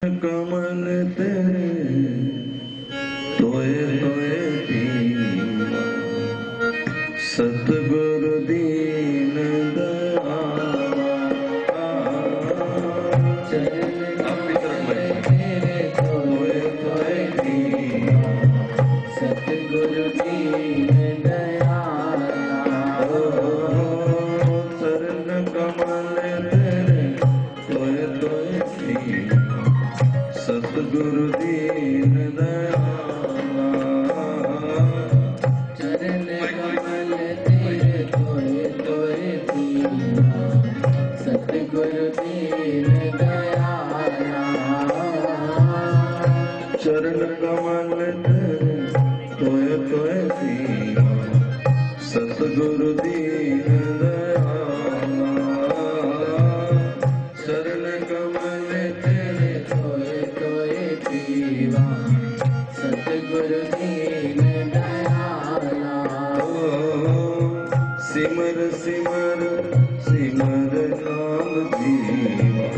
कमल तेरे तोए तोए दीना सतगुरु दीन दयाला तेरे तोए तोए दीना सतगुरु दीन दयाला चरण कमल तेरे तोए तोए दीना सतगुरु दीन दयाला चरण कमल तेरे तोए तोए दीना सतगुरु दीन दयाला चरण कमल तेरे तोए तोए दीना सतगुरु दीन दयाला चरण कमल तेरे तोए तोए दीना सतगुरु दीन दयाला सिमर सिमर सिमर नाम जीवा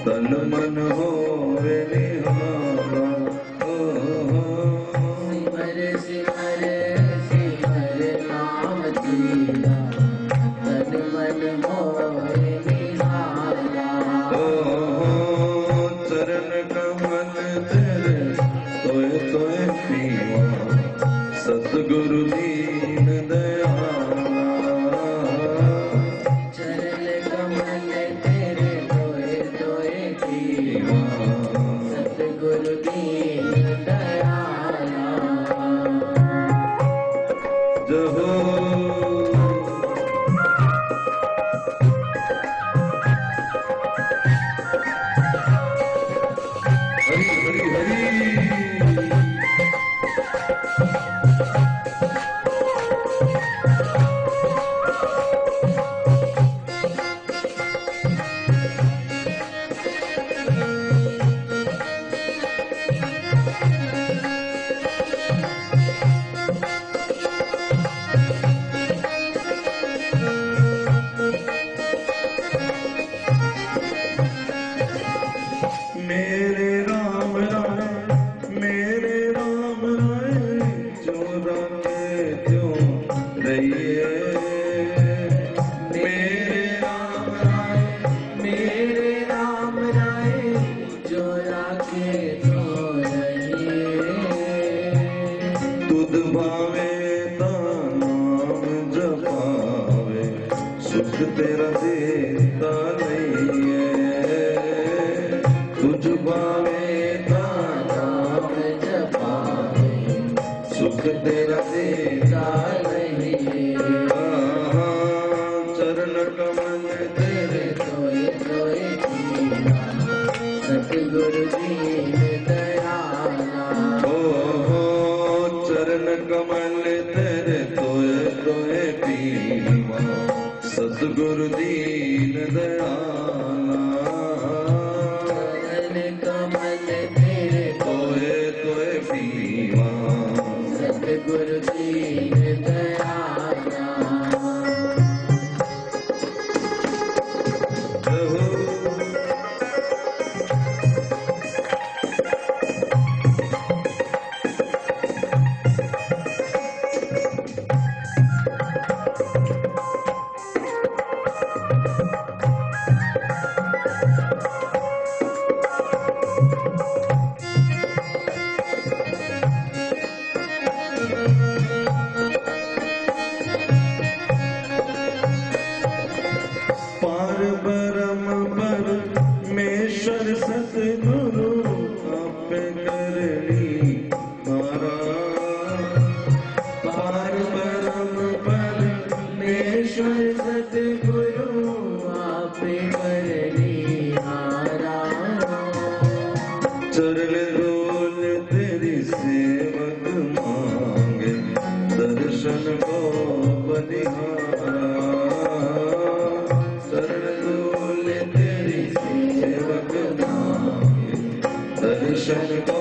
तन मन होवे निहारा सिमर सिमर सिमर नाम जीवा तन मन होवे निहारा चरण कमल तेरे तोए तोए पीवा सतगुरु दीन दयाला चरण कमल तेरे तोए तोए पीवा सतगुरु दीन दयाला जहो मेरे राम राय जो रामे त्यों रहिए मेरे राम राय जो राखे तो रहिए तुद भावे ता नाम जपावे सुख तेरा देता नहीं है तुझ भावे ता नाम जपावे सुख तेरा देता नहीं चरण कमल तेरे तोए तोए दीना सतगुरु दीन दयाला चरण कमल तेरे तोए तोए दीना सतगुरु दीन दयाला कमल तेरे तोए तोए पीवा सतगुरु दीन दयाला पार ब्रह्म परमेश्वर सतगुरु आपे करनी हारा पार ब्रह्म परमेश्वर सतगुरु आपे करनी हारा चरण रोल तेरी सेवक मांगे दर्शन को बनिहारा दर्शन को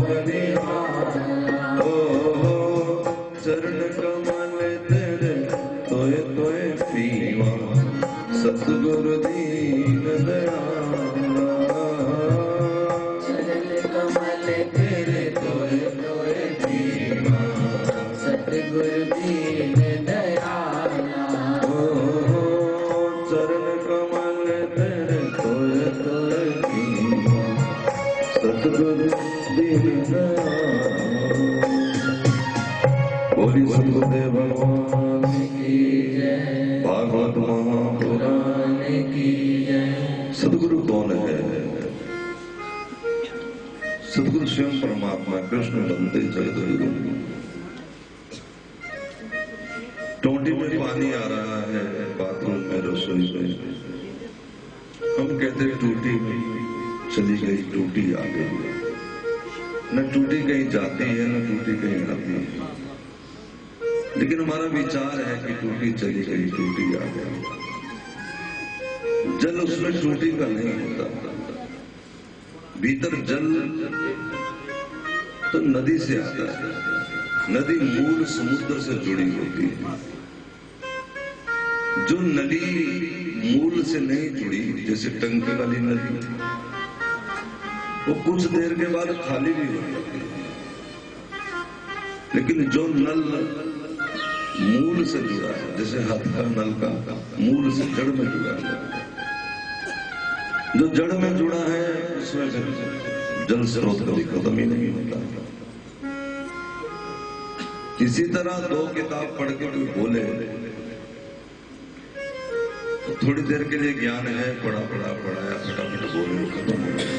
बनिहारा चरण कमल तेरे तोए तोए पीवा सतगुरु दीन दयाला सतगुरु दीनदयाल। बोली सतगुरुदेव भगवान की जय, भागवत महापुराण की जय। सतगुरु कौन है? सतगुरु स्वयं परमात्मा कृष्ण बंदे जगदगुरु। टोंटी में पानी आ रहा है, बाथरूम में, रसोई में, हम कहते टूटी चली गई, टूटी आ गई। न टूटी कहीं जाती है, न टूटी कहीं आती है, लेकिन हमारा विचार है कि टूटी चली गई, टूटी आ गई। जल उसमें टूटी का नहीं होता। भीतर जल तो नदी से आता है। नदी मूल समुद्र से जुड़ी होती है। जो नदी मूल से नहीं जुड़ी, जैसे टंकी वाली नदी, वो कुछ देर के बाद खाली भी हो जाती है। लेकिन जो नल मूल से जुड़ा है, जैसे हाथ का नल का मूल से जड़ में जुड़ा है, जो जड़ में जुड़ा है उसमें जल स्रोत कभी खत्म ही नहीं होता। इसी तरह दो किताब पढ़ के कोई बोले तो थोड़ी देर के लिए ज्ञान है, पढ़ाया फटाफट बोले, खत्म हो गया।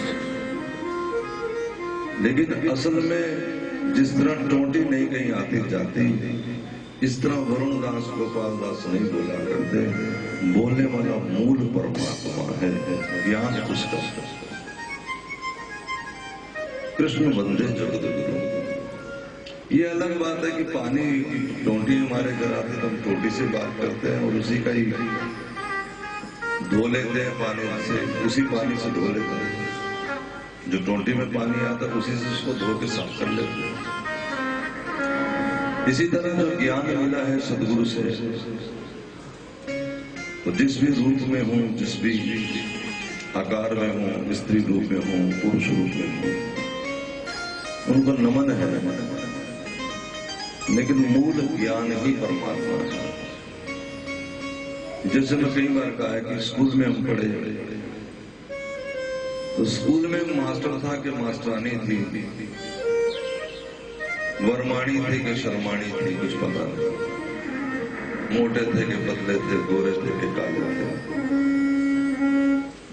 लेकिन असल में जिस तरह टोंटी नहीं कहीं आती जाती, इस तरह वरुण दास गोपाल दास नहीं बोला करते। बोलने वाला मूल परमात्मा है, ज्ञान उसका। कृष्ण बंदे जगदगुरु। ये अलग बात है कि पानी टोंटी हमारे घर आती तो हम टोंटी से बात करते हैं और उसी का ही धो लेते हैं पानी से, उसी पानी से धो लेते हैं। जो टोंटी में पानी आता है उसी से उसको धो के साफ कर लेते हैं। इसी तरह जो ज्ञान मिला है सदगुरु से, तो जिस भी रूप में हूं, जिस भी आकार में हूं, स्त्री रूप में हूं, पुरुष रूप में हूं, उनको नमन है। लेकिन मूल ज्ञान ही परमात्मा है। जैसे मैं कई बार कहा है कि स्कूल में हम पढ़े, तो स्कूल में मास्टर था कि मास्टरानी थी, वरमाणी थी कि शर्माणी थी, कुछ पता नहीं। मोटे थे कि पतले थे, गोरे थे कि काले थे,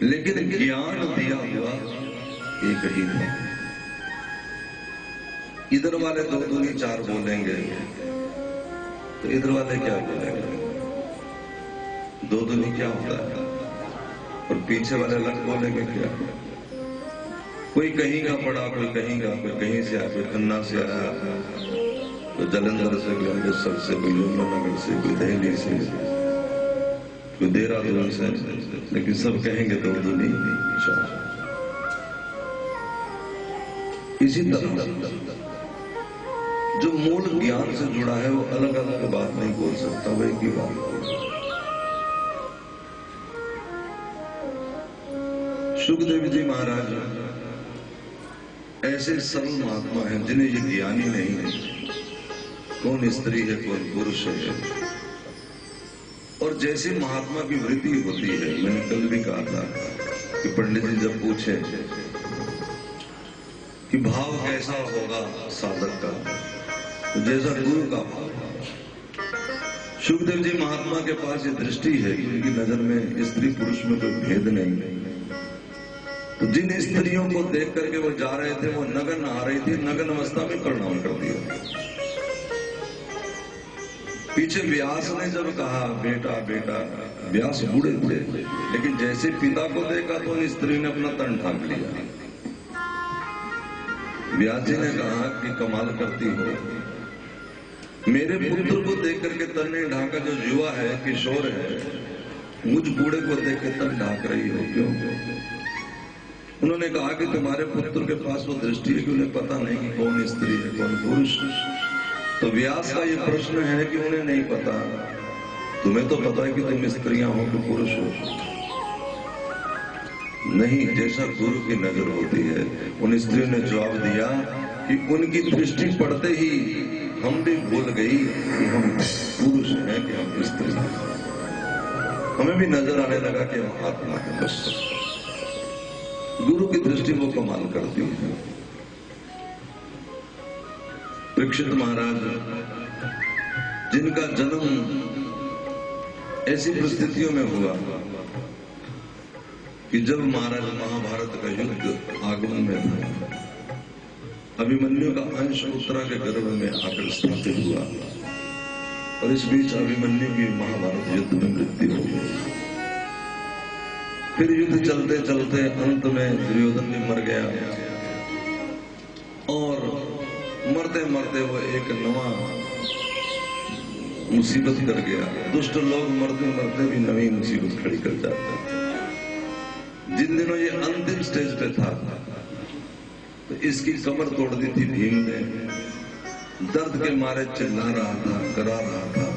लेकिन ज्ञान दिया हुआ एक ही था। इधर वाले दो दूनी चार बोलेंगे तो इधर वाले क्या बोलेंगे? दो दूनी क्या होता है? और पीछे वाले अलग बोलेंगे क्या? कोई कहीं का पड़ा, कोई कहीं का, कोई कहीं से आया, कोई खन्ना से आया, कोई जलंधर से, कोई अमृतसर से, कोई यमुनानगर से, कोई दिल्ली से, कोई देहरादून से, लेकिन सब कहेंगे दो दूनी चार। इसी तरह जो मूल ज्ञान से जुड़ा है वो अलग अलग बात नहीं बोल सकता, वो एक ही बात बोल सकता। सुखदेव जी महाराज ऐसे सरल महात्मा हैं जिन्हें ये ज्ञान ही नहीं है कौन स्त्री है कौन पुरुष है। और जैसे महात्मा की वृत्ति होती है, मैंने कल भी कहा था कि पंडित जी जब पूछे कि भाव कैसा होगा साधक का, तो जैसा गुरु का भाव। सुखदेव जी महात्मा के पास ये दृष्टि है कि उनकी नजर में स्त्री पुरुष में कोई भेद नहीं। तो जिन स्त्रियों को देख करके वो जा रहे थे, वो नगन आ रही थी, नगन अवस्था में प्रणाम कर दिया। पीछे व्यास ने जब कहा बेटा बेटा, व्यास बूढ़े थे, लेकिन जैसे पिता को देखा तो उन स्त्री ने अपना तन ढांक लिया। व्यास जी ने कहा कि कमाल करती हो, मेरे पुत्र को देख करके तन नहीं ढांका, जो युवा है, किशोर है, मुझ बूढ़े को देख के तन ढांक रही हो, क्यों? उन्होंने कहा कि तुम्हारे पुत्र के पास वो दृष्टि है कि उन्हें पता नहीं कि कौन स्त्री है कौन पुरुष। तो व्यास का ये प्रश्न है कि उन्हें नहीं पता, तुम्हें तो पता है कि तुम स्त्रियां हो कि पुरुष हो। नहीं, जैसा गुरु की नजर होती है। उन स्त्रियों ने जवाब दिया कि उनकी दृष्टि पड़ते ही हम भी भूल गई कि हम पुरुष हैं कि हम स्त्री हैं। हमें भी नजर आने लगा कि हम आत्मा है। बस गुरु की दृष्टि वो कमाल करती है। परीक्षित महाराज, जिनका जन्म ऐसी परिस्थितियों में हुआ कि जब महाराज महाभारत का युद्ध आगमन में था, अभिमन्यु का अंश उत्तरा के गर्भ में आकर स्थापित हुआ और इस बीच अभिमन्यु की महाभारत युद्ध में मृत्यु हो गई। फिर युद्ध चलते चलते अंत में दुर्योधन भी मर गया और मरते मरते वो एक नवा मुसीबत कर गया। दुष्ट लोग मरते मरते भी नवी मुसीबत खड़ी कर जाते हैं। जिन दिनों ये अंतिम स्टेज पे था तो इसकी कमर तोड़ दी थी भीम ने। दर्द के मारे चिल्ला रहा था, करा रहा था।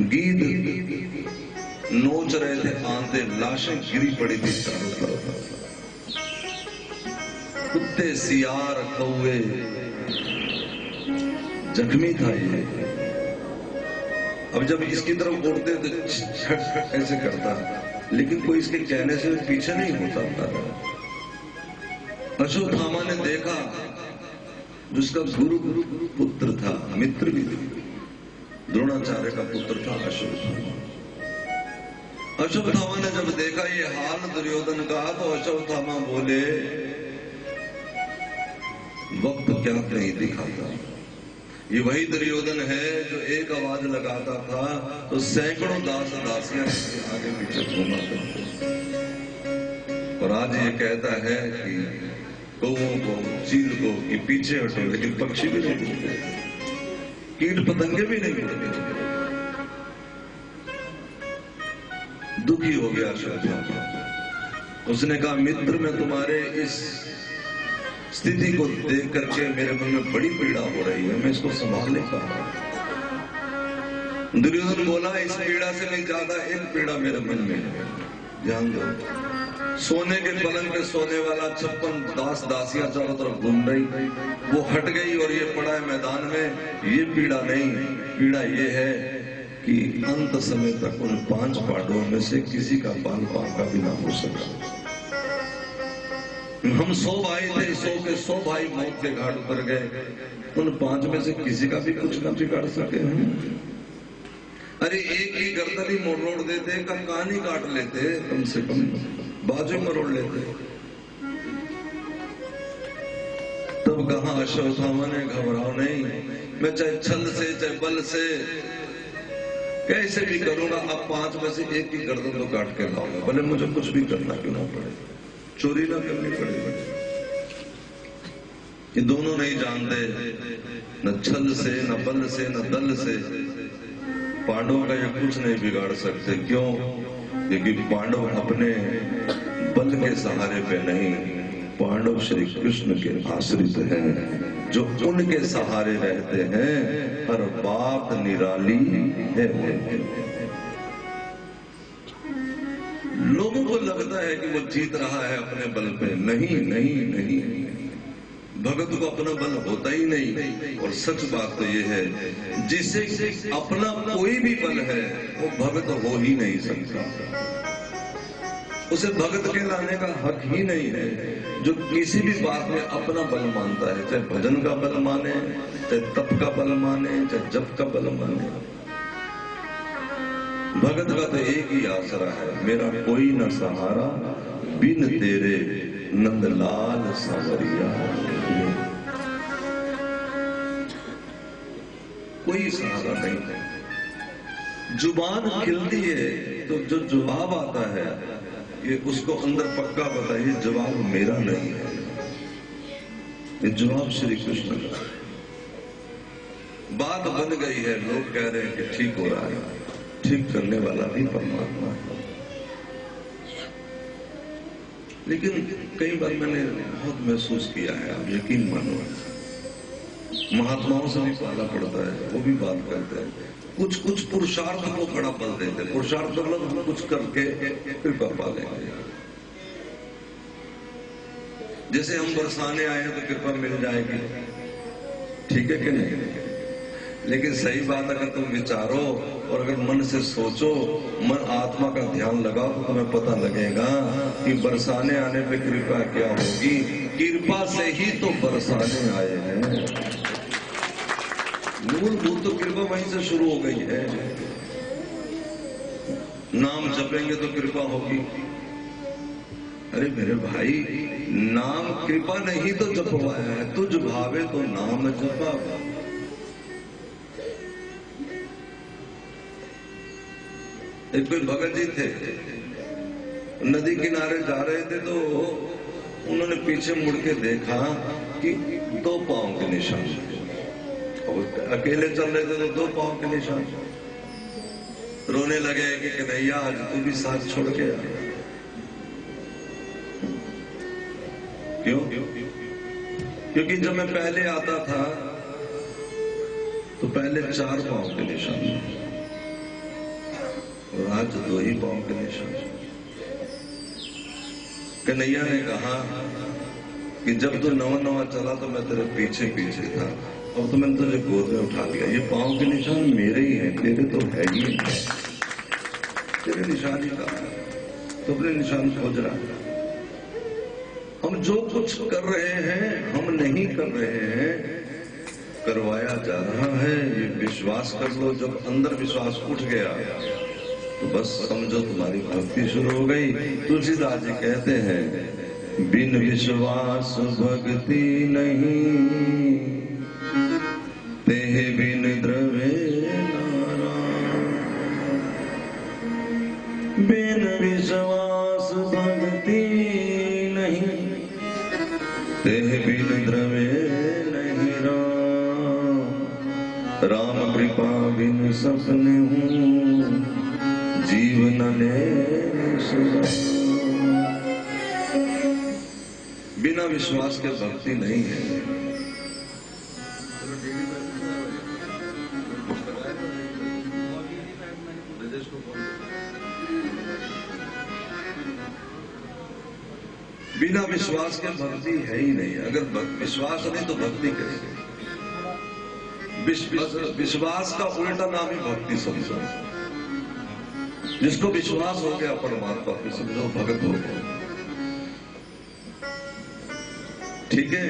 गीध नोच रहे थे आंते, लाशें गिरी पड़ी थी चारों तरफ। कुत्ते, सियार, कौवे, जख्मी था ये। अब जब इसकी तरफ उड़ते तो छट ऐसे करता, लेकिन कोई इसके कहने से पीछे नहीं होता था। अश्वत्थामा ने देखा, जिसका गुरु पुत्र था, मित्र भी द्रोणाचार्य का पुत्र था अश्वत्थामा। अश्वत्थामा ने जब देखा ये हाल दुर्योधन का, तो अश्वत्थामा बोले, वक्त क्या नहीं दिखाता। ये वही दुर्योधन है जो एक आवाज लगाता था तो सैकड़ों दास दासियां आगे पीछे घूमा करते। और आज ये कहता है कि कौओं को, चील को कि पीछे हटो, लेकिन पक्षी भी नहीं बोलते, कीट पतंगे भी नहीं बोलते। दुखी हो गया अश्वत्थामा। उसने कहा, मित्र, मैं तुम्हारे इस स्थिति को देख करके मेरे मन में बड़ी पीड़ा हो रही है, मैं इसको संभाल नहीं पा रहा। दुर्योधन बोला, इस पीड़ा से नहीं ज्यादा एक पीड़ा मेरे मन में है, ध्यान दो। सोने के पलंग पे सोने वाला 56 दास दासियां चारों तरफ घूम रही, वो हट गई और ये पड़ा है मैदान में। ये पीड़ा नहीं, पीड़ा ये है कि अंत समय तक उन 5 पांडवों में से किसी का बाल बांका भी ना हो सका। हम 100 भाई थे, 100 के 100 भाई मौत के घाट उतर गए, उन 5 में से किसी का भी कुछ ना बिगाड़ सके हम। अरे एक ही गर्दन ही मोड़ देते, का कान ही काट लेते, कम से कम बाजू मरोड़ लेते। तब कहा अश्वत्थामा ने, घबराओ नहीं, मैं चाहे छल से चाहे बल से कैसे भी करूंगा, अब 5 में से एक की गर्दन तो काट के लाऊंगा, भले मुझे कुछ भी करना क्यों ना पड़े, चोरी ना करनी पड़ेगी। ये दोनों नहीं जानते, न छल से, न बल से, न दल से पांडवों का ये कुछ नहीं बिगाड़ सकते। क्यों? क्योंकि पांडव अपने बल के सहारे पे नहीं, पांडव श्री कृष्ण के आश्रित हैं, जो उनके सहारे रहते हैं। हर बात निराली है। लोगों को लगता है कि वो जीत रहा है अपने बल पे। नहीं नहीं नहीं, भगत को अपना बल होता ही नहीं। और सच बात तो ये है, जिसे अपना कोई भी बल है वो भगत हो ही नहीं सकता, उसे भगत कहलाने का हक ही नहीं है। जो किसी भी बात में अपना बल मानता है, चाहे भजन का बल माने, चाहे तप का बल माने, चाहे जप का बल माने, भगत का तो एक ही आसरा है, मेरा कोई न सहारा बिन तेरे नंदलाल सावरिया। कोई सहारा नहीं है। जुबान खिलती है तो जो जवाब आता है ये उसको अंदर पक्का पता है, ये जवाब मेरा नहीं है, ये जवाब श्री कृष्ण का। बात बन गई है, लोग कह रहे हैं कि ठीक हो रहा है, ठीक करने वाला भी परमात्मा है। लेकिन कई बार मैंने बहुत महसूस किया है, आप यकीन मानो, महात्माओं से भी पाला पड़ता है, वो भी बात करते हैं, कुछ कुछ पुरुषार्थ को खड़ा पल देते। पुरुषार्थ मतलब हम कुछ करके कृपा पा लेंगे। जैसे हम बरसाने आए हैं तो कृपा मिल जाएगी, ठीक है कि नहीं? लेकिन सही बात अगर तुम विचारो और अगर मन से सोचो, मन आत्मा का ध्यान लगाओ तो तुम्हें पता लगेगा कि बरसाने आने पे कृपा क्या होगी। कृपा से ही तो बरसाने आए हैं। मूलभूत तो कृपा वहीं से शुरू हो गई है। नाम जपेंगे तो कृपा होगी। अरे मेरे भाई, नाम कृपा ने ही तो जपवाया है। तुझ भावे तो नाम जपा। एक कोई भगत जी थे, नदी किनारे जा रहे थे तो उन्होंने पीछे मुड़ के देखा कि 2 पांव के निशान, और अकेले चल रहे थे तो 2 पांव के निशान। रोने लगे कि कन्हैया आज तू भी साथ छोड़ के आ। क्यों? क्योंकि जब मैं पहले आता था तो पहले 4 पांव के निशान और आज 2 ही पांव के निशान। कन्हैया ने कहा कि जब तू नवा चला तो मैं तेरे पीछे पीछे था, और तो मैंने तुझे गोद में उठा लिया। ये पांव के निशान मेरे ही हैं, तेरे तो है ही नहीं। तेरे निशान ही कहा, तो अपने निशान खोज रहा है। हम जो कुछ कर रहे हैं हम नहीं कर रहे हैं, करवाया जा रहा है। ये विश्वास कर लो। जब अंदर विश्वास उठ गया तो बस समझो तुम्हारी भक्ति शुरू हो गई। तुलसीदास जी कहते हैं, बिन विश्वास भक्ति नहीं, तेह बिन द्रव्य नारायण। बिन विश्वास भक्ति नहीं, तेह बिन द्रव्य नहीं राम। राम कृपा बिन सपने हूँ, जीवन ने बिना विश्वास के भक्ति नहीं है। बिना विश्वास के भक्ति है ही नहीं। अगर विश्वास नहीं तो भक्ति कैसे? विश्वास का उल्टा नाम ही भक्ति समझो। जिसको विश्वास हो गया परमात्मा पे, समझो भगत हो गया। ठीक है,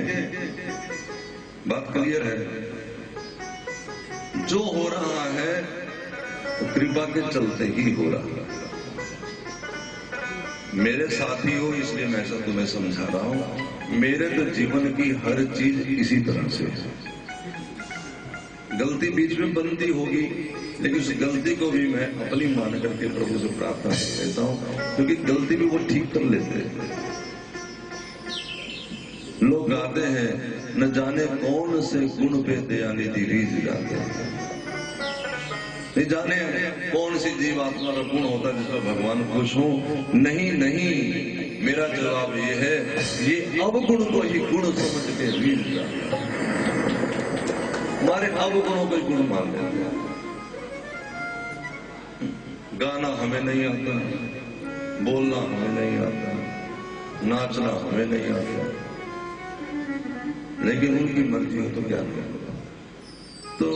बात क्लियर है। जो हो रहा है तो कृपा के चलते ही हो रहा है। मेरे साथी हो इसलिए मैं ऐसा तुम्हें समझा रहा हूं। मेरे तो जीवन की हर चीज इसी तरह से है। गलती बीच में बनती होगी, लेकिन उस गलती को भी मैं अपनी मान करके प्रभु से प्रार्थना कर लेता हूं, क्योंकि गलती भी वो ठीक कर लेते हैं। लोग गाते हैं, न जाने कौन से गुण पे दयानिधि रीझ जाते हैं। नहीं जाने कौन सी जीवात्मा का गुण होता है जिसमें भगवान खुश हो। नहीं नहीं, मेरा जवाब ये है, ये अवगुण को ही गुण समझ के रीझ जाता है। हमारे अवगुणों को गुण मान लेते हैं। गाना हमें नहीं आता, बोलना हमें नहीं आता, नाचना हमें नहीं आता, लेकिन उनकी मर्जी हो तो क्या करें। तो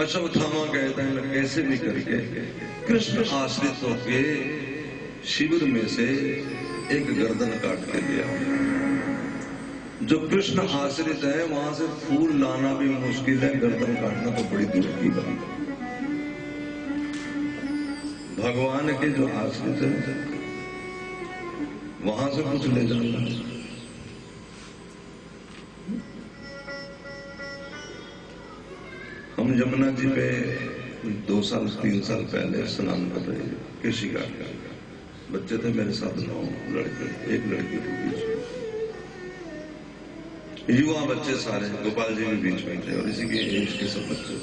अश्वत्थामा कहते हैं, कैसे भी करके कृष्ण आश्रितों के शिविर में से एक गर्दन काट के लिया। जो कृष्ण आश्रित है वहां से फूल लाना भी मुश्किल है, गर्दन काटना तो बड़ी दूर की बात है। भगवान के जो आश्रित है वहां से कुछ ले जाना। हम यमुना जी पे 2 साल 3 साल पहले स्नान कर रहे थे। कृषि घाट का बच्चे थे मेरे साथ, 9 लड़के, एक लड़की के बीच, युवा बच्चे सारे, गोपाल जी भी बीच में थे और इसी के एज के सब बच्चे।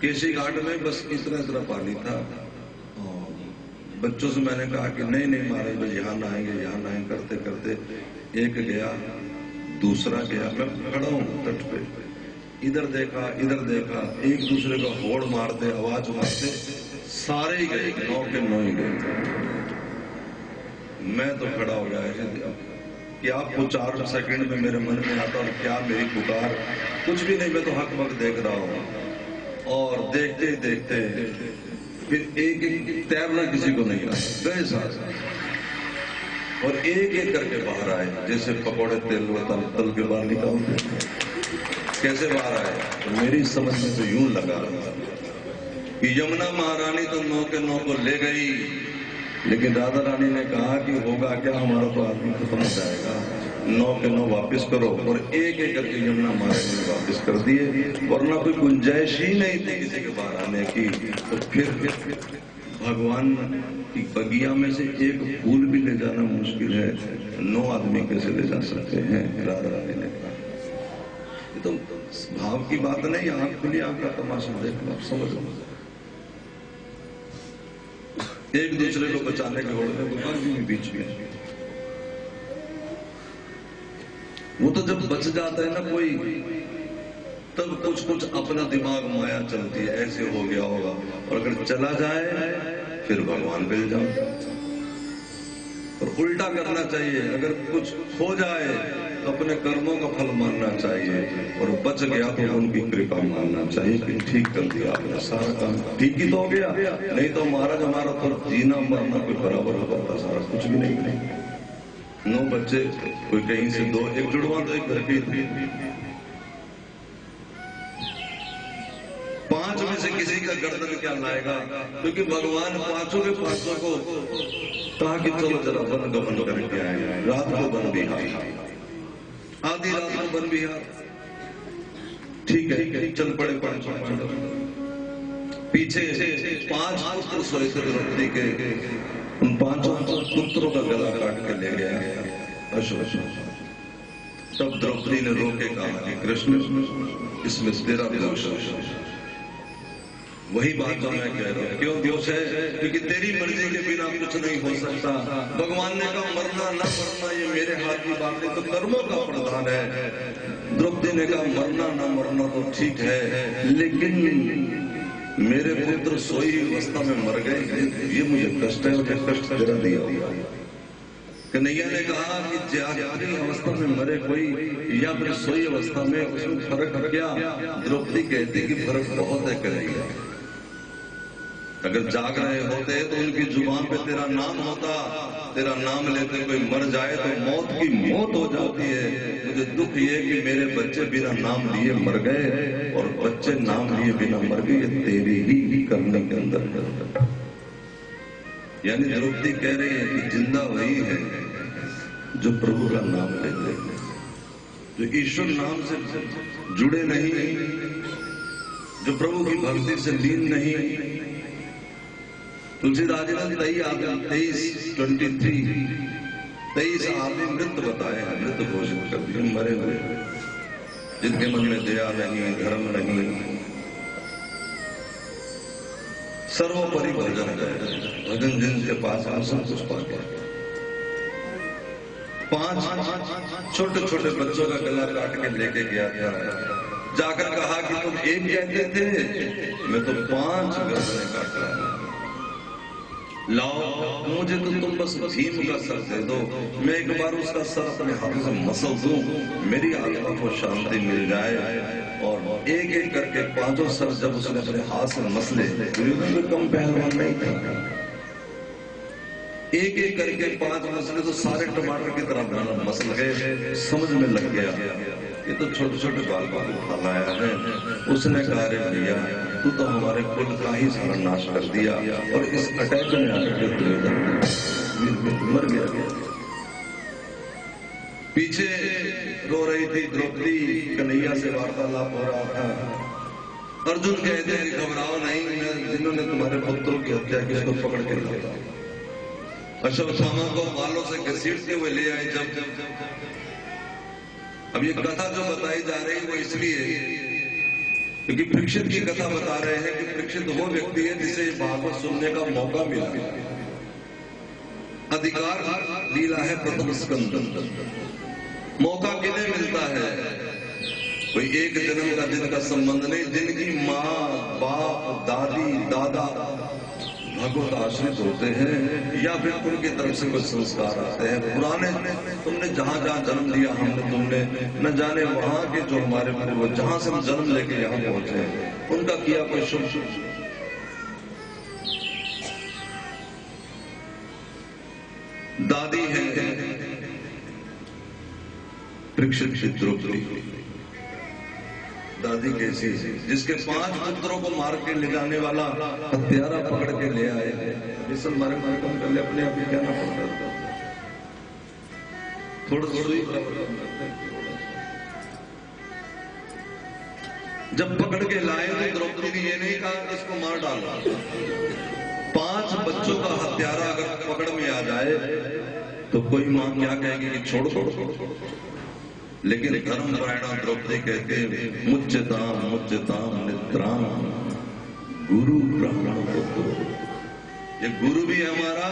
केसी घाट में बस इतना पानी था। बच्चों से मैंने कहा कि नहीं नहीं महाराज भाई यहाँ नहाएंगे, यहाँ नहाएंगे। करते करते एक गया, दूसरा गया, मैं खड़ा हूँ तट पे, इधर देखा इधर देखा, एक दूसरे को होड़ मारते, आवाज मारते, सारे ही गए, 9 के 9 ही गए। मैं तो खड़ा हो गया, क्या आपको 4 सेकंड में मेरे मन में आता और क्या मेरी पुकार, कुछ भी नहीं, मैं तो हक वक्त देख रहा हूं। और देखते देखते फिर एक एक तैरना किसी को नहीं आया, गए साथ और एक एक करके बाहर आए, जैसे पकौड़े तेल तल के बाहर निकालते। कैसे बाहर आए? तो मेरी समझ में तो यूं लगा कि यमुना महारानी तो 9 के 9 को ले गई, लेकिन राधा रानी ने कहा कि होगा क्या, हमारा तो आदमी खत्म हो जाएगा, 9 के 9 वापिस करो। और एक एक करके यमुना महारानी ने वापिस कर दिए, वरना कोई गुंजाइश ही नहीं थी किसी के बाहर आने की। तो फिर भगवान की बगिया में से एक फूल भी ले जाना मुश्किल है, 9 आदमी कैसे ले जा सकते हैं? राधा रानी ने कहा, ये तो भाव की बात नहीं, आंख खुली, आंख का तमाशा देखो, आप समझ लो। एक दूसरे को बचाने के होड़ में भगवान जी भी बीच में। वो तो जब बच जाता है ना कोई, तब कुछ कुछ अपना दिमाग माया चलती है, ऐसे हो गया होगा। और अगर चला जाए फिर भगवान मिल जाओ। और उल्टा करना चाहिए, अगर कुछ खो जाए तो अपने कर्मों का फल मानना चाहिए, और बच गया तो उनकी कृपा मानना चाहिए कि ठीक कर दिया आपने, सारा काम ठीक ही तो हो गया। नहीं तो महाराज हमारा तो जीना मरना कोई बराबर हो जाता, सारा कुछ भी नहीं। 9 बच्चे, कोई कहीं से 2, एक जुड़वा तो एक घर के थे। 5 में से किसी का गर्दन क्या लाएगा, क्योंकि भगवान 5 के 5 को कहा कि चलो जरा वन गमन करके आए। रात को वन बिहार, आधी रात को वन बिहार, ठीक है, चल पड़े 5। पीछे 5 पुत्र सोए थे द्रौपदी के, उन 5 पुत्रों का गला काट के ले गया अशोक। तब द्रौपदी ने रोके कहा कि कृष्ण, इसमें तेरा दोष है। वही बात जो मैं कह रहा हूं, क्यों दोष है? क्योंकि तेरी मर्जी के बिना कुछ नहीं हो सकता। भगवान ने कहा मरना ना मरना ये मेरे हाथ की बात नहीं, तो कर्मों का प्रधान है। द्रौपदी ने कहा मरना ना मरना तो ठीक है, लेकिन मेरे पुत्र सोई अवस्था में मर गए, ये मुझे कष्ट है, मुझे कष्ट जरा दिया। कन्हैया ने कहा कि जागती अवस्था में मरे कोई या फिर सोई अवस्था में, उसमें फर्क क्या? द्रौपदी कहती कि फर्क बहुत है कन्हैया। अगर जाग रहे होते तो उनकी जुबान पे तेरा नाम होता, तेरा नाम लेते कोई मर जाए तो मौत की मौत हो जाती है। मुझे दुख ये कि मेरे बच्चे बिना नाम लिए मर गए, और बच्चे नाम लिए बिना मर गए, ये तेरे ही करने के अंदर। यानी द्रौपदी कह रही है कि जिंदा वही है जो प्रभु का नाम लेते हैं, जो ईश्वर नाम से जुड़े नहीं, जो प्रभु की भक्ति से लीन नहीं। तुलसीदास जी ने 23 आदमी मृत बताए हैं, मृत घोषित कर दिए, मरे हुए, जिनके मन में दया नहीं, धर्म नहीं, सर्वोपरि भजन है। भजन जिनके पास हम सब कुछ पा गया। 5 छोटे छोटे बच्चों का गला काट के लेके गया था, जाकर कहा कि तुम एक कहते थे, मैं तो 5 गर्दनें काट रहा हूं। लाओ, मुझे तो तुम बस भीम का सर दे दो, मैं एक बार उसका सर अपने हाथों से मसल दूं, मेरी आत्मा को शांति मिल जाए। और एक एक करके 5 सर जब उसने अपने हाथ से मसले, तो कम पहलवान नहीं था, एक एक करके 5 मसले तो सारे टमाटर की तरह मसल गए। समझ में लग गया ये तो छोटे छोटे बाल उठा लाया है। उसने कहा रे भैया, तू तो हमारे कुल का ही सारा नाश कर दिया, और इस अटैक में आकर मर गया। पीछे रो रही थी द्रौपदी, कन्हैया से वार्तालाप हो रहा था। अर्जुन कहते हैं घबराओ नहीं, जिन्होंने तुम्हारे पुत्रों की हत्या की उसको पकड़ के लाया। अश्वत्थामा को बालों से घसीटते हुए ले आए। जब अब ये कथा जो बताई जा रही है वो इसलिए क्योंकि परीक्षित की कथा बता रहे हैं कि परीक्षित वो व्यक्ति है जिसे भागवत सुनने का मौका मिला। अधिकार लीला है प्रथम स्कंद। मौका किन्हें मिलता है? कोई एक जन्म का जिनका संबंध नहीं, जिनकी माँ बाप दादी दादा भगवत आश्रित होते हैं या फिर उनकी तरफ से कुछ संस्कार आते हैं पुराने। तुमने जहां जहां जन्म लिया हमने तुमने न जाने वहां के जो हमारे पूर्वज जहां से हम जन्म लेके यहाँ पहुंचे उनका किया कोई शुभ दादी है परीक्षित द्रौपदी। दादी कैसी है जिसके 5 पुत्रों को मार के ले जाने वाला हत्यारा पकड़ के ले आए जिस मारे कम कर ले अपने आप ही कहना पड़ता था थोड़ा जब पकड़ के लाए तो द्रौपदी ने ये नहीं कहा इसको मार डाला। 5 बच्चों का हत्यारा अगर पकड़ में आ जाए तो कोई मां क्या कहेगी कि छोड़ दो। लेकिन धर्मपरायणा द्रौपदी कहते मुच्यताम निद्राम गुरु ब्राह्मण को। ये गुरु भी है हमारा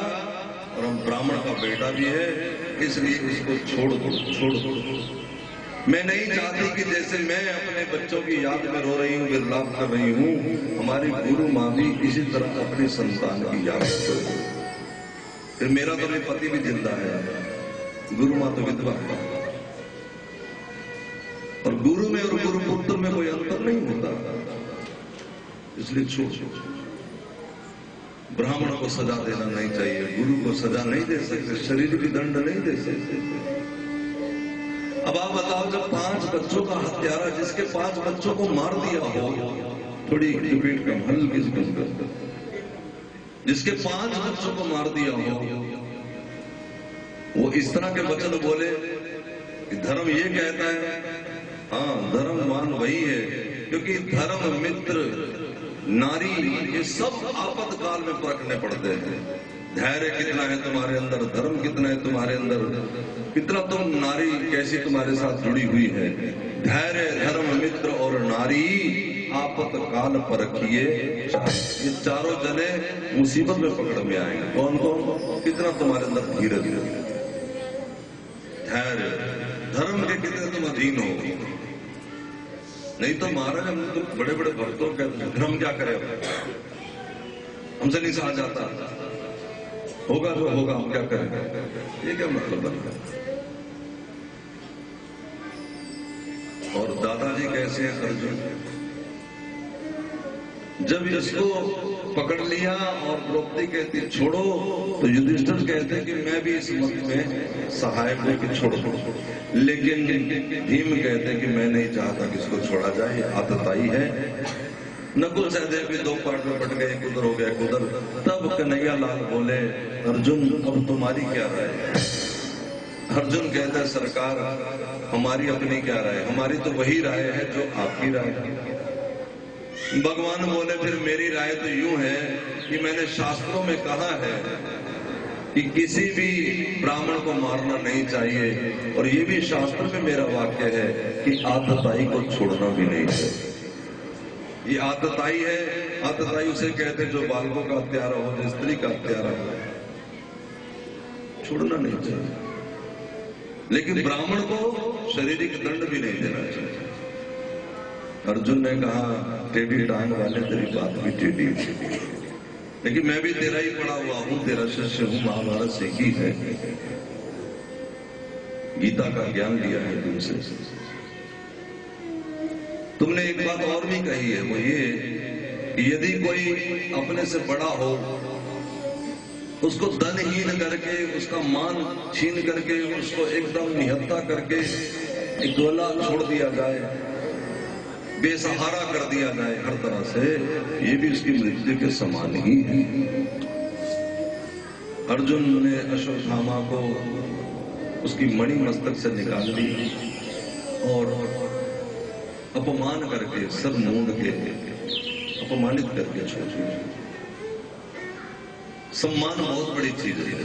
और हम ब्राह्मण का बेटा भी है इसलिए इसको छोड़ दो। मैं नहीं चाहती कि जैसे मैं अपने बच्चों की याद में रो रही हूँ विलाप कर रही हूँ हमारी गुरु माँ भी इसी तरह अपने संतान की याद कर। फिर मेरा तो मेरे पति भी जिंदा है गुरु माँ तो विधवा है और गुरु में और गुरु पुत्र में कोई अंतर नहीं होता इसलिए छोड़। ब्राह्मण को सजा देना नहीं चाहिए गुरु को सजा नहीं दे सकते शरीर की दंड नहीं दे सकते। अब आप बताओ जब 5 बच्चों का हत्यारा जिसके 5 बच्चों को मार दिया हो थोड़ी रिपीट कम हल्की सी कम कर जिसके 5 बच्चों को मार दिया हो वो इस तरह के वचन बोले कि धर्म ये कहता है। हाँ धर्मवान वही है क्योंकि धर्म मित्र नारी ये सब आपातकाल में परखने पड़ते हैं। धैर्य कितना है तुम्हारे अंदर धर्म कितना है तुम्हारे अंदर कितना तुम नारी कैसी तुम्हारे साथ जुड़ी हुई है। धैर्य धर्म मित्र और नारी आपातकाल परखिए ये चारों जने मुसीबत में पकड़ में आएंगे। कौन कौन कितना तुम्हारे अंदर धीरज धैर्य धर्म के कितने तुम अधीन हो। नहीं तो महाराज हम तो बड़े बड़े भक्तों के धर्म क्या करे हमसे नहीं सहा जाता होगा तो होगा हम क्या करें ये क्या मतलब है। और दादाजी कैसे हैं अर्जुन जब इसको पकड़ लिया और द्रौपदी कहती छोड़ो तो युधिष्ठिर कहते हैं कि मैं भी इस मत में सहायक हूं कि छोड़ो। लेकिन भीम कहते हैं कि मैं नहीं चाहता कि इसको छोड़ा जाए आतताई है। नकुल सहदेव भी 2 पार्ट में बट गए कुदर हो गया कुदर। तब कन्हैया लाल बोले अर्जुन अब तुम्हारी क्या राय है। अर्जुन कहता है सरकार हमारी अपनी क्या राय हमारी तो वही राय है जो आपकी राय है। भगवान बोले फिर मेरी राय तो यूं है कि मैंने शास्त्रों में कहा है कि किसी भी ब्राह्मण को मारना नहीं चाहिए और ये भी शास्त्र में मेरा वाक्य है कि आतताई को छोड़ना भी नहीं चाहिए। ये आतताई है आतताई उसे कहते जो बालकों का हत्यारा हो जो स्त्री का हत्यारा हो छोड़ना नहीं चाहिए। लेकिन ब्राह्मण को शारीरिक दंड भी नहीं देना चाहिए। अर्जुन ने कहा टेढ़ी टांग वाले तेरी बात भी टेढ़ी लेकिन मैं भी तेरा ही पढ़ा हुआ हूं तेरा शिष्य हूं महाभारत सीखी है गीता का ज्ञान लिया है तुमसे। तुमने एक बात और भी कही है वो ये कि यदि कोई अपने से बड़ा हो उसको धनहीन करके उसका मान छीन करके उसको एकदम निहत्ता करके एक गोला छोड़ दिया जाए बेसहारा कर दिया जाए हर तरह से ये भी उसकी मृत्यु के समान ही है। अर्जुन ने अश्वत्थामा को उसकी मणि मस्तक से निकाल ली और अपमान करके सर मूंद के अपमानित करके छोड़ दिया। सम्मान बहुत बड़ी चीज है।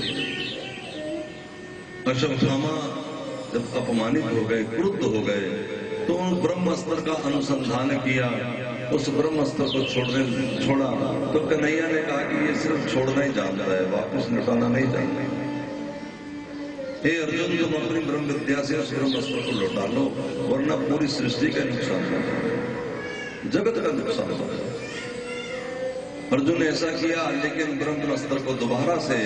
अश्वत्थामा जब अपमानित हो गए क्रुद्ध हो गए तो उन ब्रह्मास्त्र का अनुसंधान किया उस ब्रह्मास्त्र को छोड़ा तो कन्हैया ने कहा कि ये सिर्फ छोड़ना ही जानता है वापस लौटाना नहीं जानता। हे अर्जुन तुम अपनी ब्रह्म विद्या से उस ब्रह्मास्त्र को लौटा लो वरना पूरी सृष्टि का नुकसान होगा जगत का नुकसान होगा। अर्जुन ने ऐसा किया, लेकिन ब्रह्मास्त्र को दोबारा से